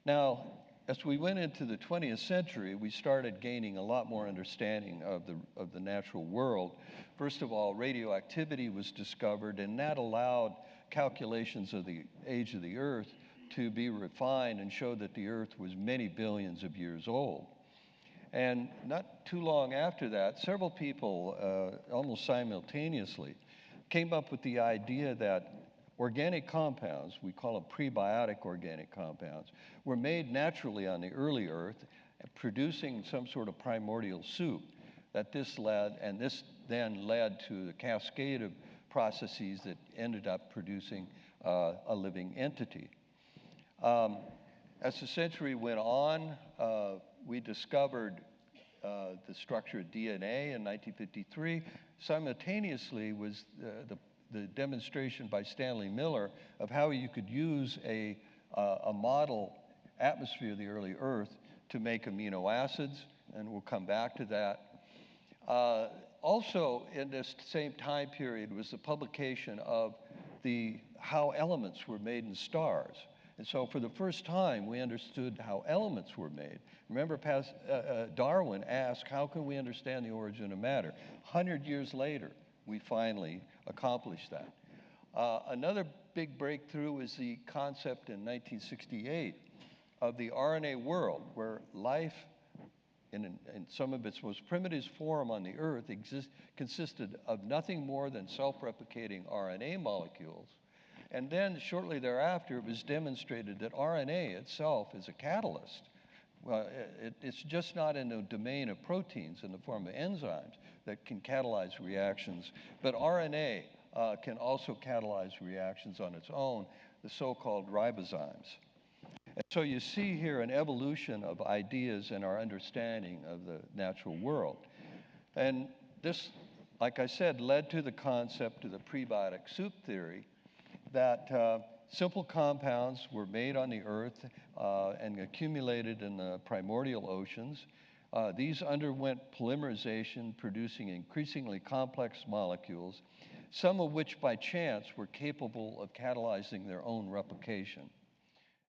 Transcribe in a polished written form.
Now, as we went into the 20th century, we started gaining a lot more understanding of the natural world. First of all, radioactivity was discovered, and that allowed calculations of the age of the Earth to be refined and show that the Earth was many billions of years old. And not too long after that, several people, almost simultaneously, came up with the idea that organic compounds, we call them prebiotic organic compounds, were made naturally on the early Earth, producing some sort of primordial soup. This then led to the cascade of processes that ended up producing a living entity. As the century went on, we discovered the structure of DNA in 1953. Simultaneously was the demonstration by Stanley Miller of how you could use a model atmosphere of the early Earth to make amino acids, and we'll come back to that. Also, in this same time period was the publication of how elements were made in stars. And so for the first time, we understood how elements were made. Remember, Darwin asked, how can we understand the origin of matter? 100 years later, we finally accomplished that. Another big breakthrough was the concept in 1968 of the RNA world, where life, in some of its most primitive form on the Earth, consisted of nothing more than self-replicating RNA molecules. And then shortly thereafter, it was demonstrated that RNA itself is a catalyst. Well, it's just not in the domain of proteins in the form of enzymes that can catalyze reactions, but RNA can also catalyze reactions on its own, the so-called ribozymes. And so you see here an evolution of ideas and our understanding of the natural world. And this, like I said, led to the concept of the prebiotic soup theory, that simple compounds were made on the Earth and accumulated in the primordial oceans. These underwent polymerization, producing increasingly complex molecules, some of which by chance were capable of catalyzing their own replication.